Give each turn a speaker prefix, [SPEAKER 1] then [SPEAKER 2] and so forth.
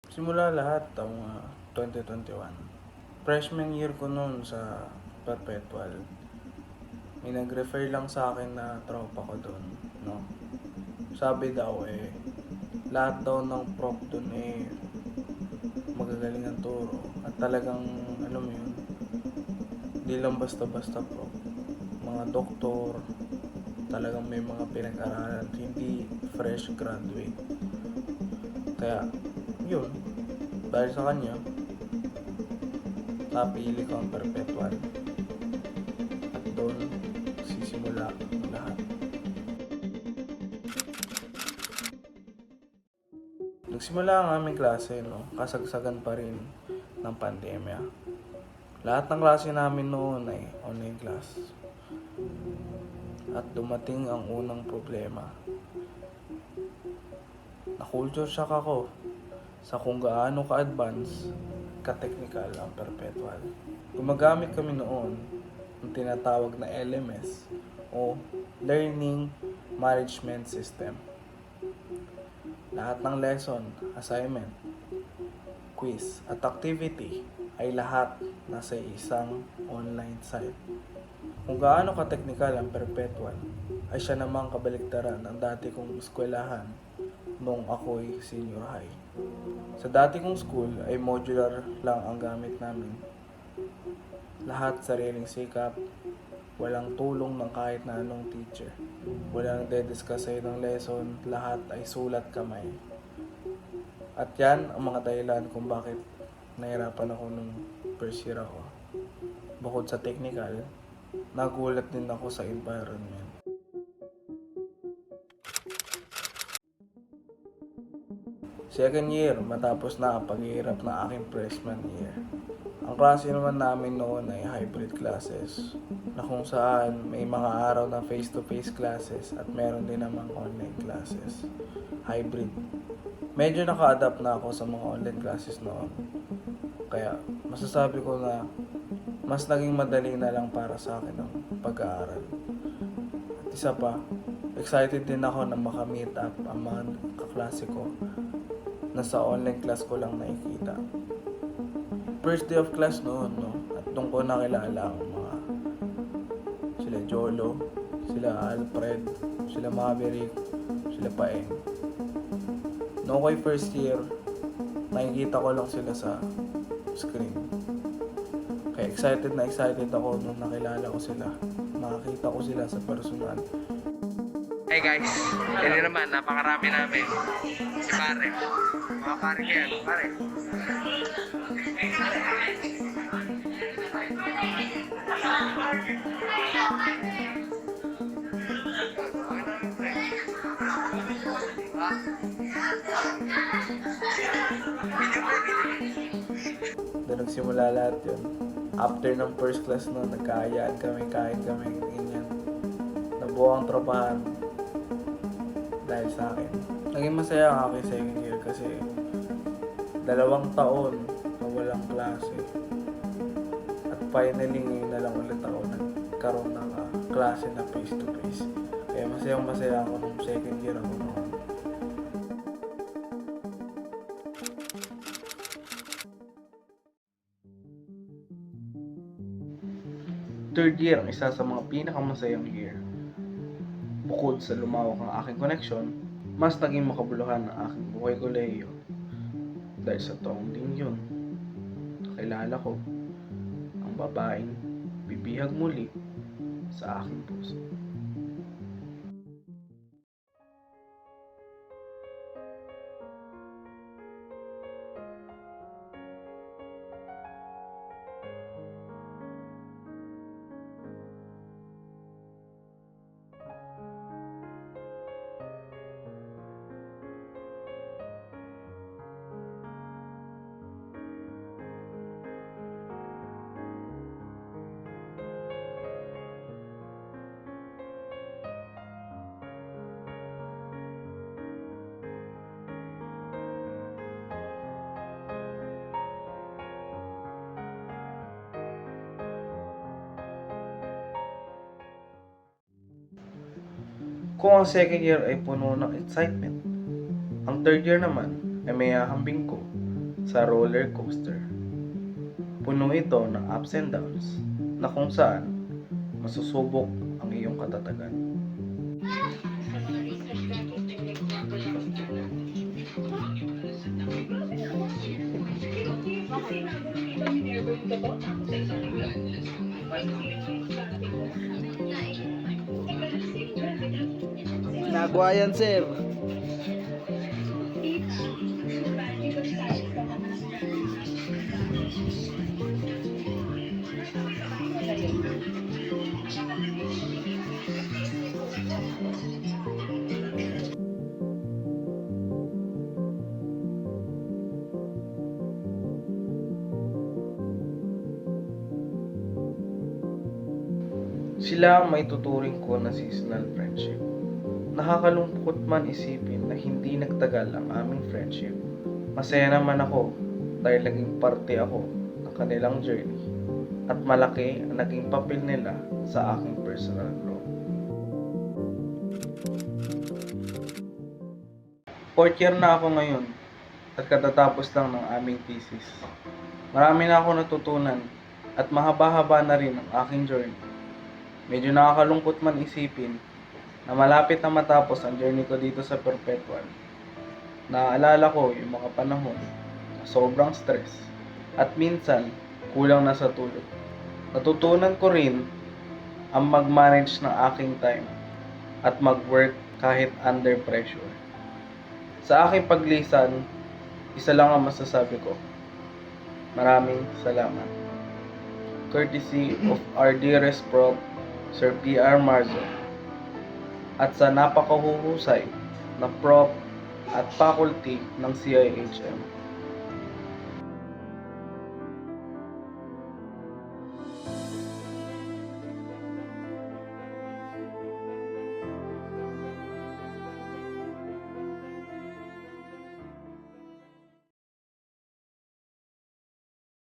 [SPEAKER 1] Simula lahat ang 2021. Freshman year ko noon sa Perpetual. May nag-refer lang sa akin na tropa ko doon, no? Sabi daw lahat daw ng prof doon magagaling ang turo. At talagang, alam mo yun, di lang basta-basta prof. Mga doktor, talagang may mga pinag-aralan, hindi fresh graduate. Kaya, yun, dahil sa kanya, napili ko ang Perpetual. At doon, sisimula lahat. Nagsimula ang aming klase, no? Kasagsagan pa rin ng pandemya. Lahat ng klase namin noon ay online class. At dumating ang unang problema. Na-culture shock ako sa kung gaano ka-advance, ka-technical ang Perpetual. Gumagamit kami noon ng tinatawag na LMS o Learning Management System. Lahat ng lesson, assignment, quiz at activity ay lahat nasa isang online site. Kung gaano ka-technical ang Perpetual ay siya namang kabaligtaran ng dati kong eskwelahan noong ako'y senior high. Sa dati kong school ay modular lang ang gamit namin. Lahat sariling sikap, walang tulong ng kahit na anong teacher. Walang nagde-discuss sa'yo ng lesson, lahat ay sulat kamay. At yan ang mga dahilan kung bakit nahirapan ako nung first year ako. Bukod sa technical, nagulat din ako sa environment. Second year, matapos na ang paghihirap ng aking freshman year. Ang klase naman namin noon ay hybrid classes, na kung saan may mga araw na face-to-face classes at meron din namang online classes. Hybrid. Medyo naka-adapt na ako sa mga online classes noon. Kaya masasabi ko na mas naging madali na lang para sa akin ang pag-aaral. At isa pa, excited din ako na makamit up ang mga kaklase ko na sa online class ko lang nakikita. First day of class noon, no? At doon ko nakilala ang mga sila Jolo, sila Alfred, sila Maverick, sila Paeng. Noong ko'y first year, nakikita ko lang sila sa screen. Kaya excited ako nung nakilala ko sila. Nakakita ko sila sa personal.
[SPEAKER 2] Hey guys, hindi naman, napakarami namin. Si pare. Mga pare ko yan, pare.
[SPEAKER 1] Doon nagsimula lahat yun. After ng first class no, nagkaayaan kami, kain kami, ganyan. Nabuo ang tropahan dahil sa akin. Naging masaya ang aking second year kasi 2 taon na walang klase. At finally ngayon na lang ulit ako nagkaroon ng klase na face to face. Kaya masayang masaya ako nung second year ako noon. Third year ang isa sa mga pinakamasayang year. Bukod sa lumawak ang aking connection, mas naging makabuluhan ang aking buhay kolehiyo. Dahil sa taong din yun, nakilala ko ang babaeng bibihag muli sa aking puso. Kung ang second year ay puno ng excitement, ang third year naman ay may hahambing ko sa roller coaster. Puno ito ng ups and downs na kung saan masusubok ang iyong katatagan. Nagawa yan, sir. Sila ang may tuturing ko na seasonal friendship. Nakakalungkot man isipin na hindi nagtagal ang aming friendship. Masaya naman ako dahil naging parte ako ng kanilang journey at malaki ang naging papel nila sa aking personal growth. Fourth year na ako ngayon at katatapos lang ng aming thesis. Marami na ako natutunan at mahaba-haba na rin ang aking journey. Medyo nakakalungkot man isipin na malapit na matapos ang journey ko dito sa Perpetual. Naaalala ko yung mga panahon na sobrang stress at minsan kulang na sa tulog. Natutunan ko rin ang mag-manage ng aking time at mag-work kahit under pressure. Sa aking paglisan, isa lang ang masasabi ko. Maraming salamat. Courtesy of our dearest Prof. Sir P.R. Marzo at sa napakahuhusay na Prof at faculty ng CIHM.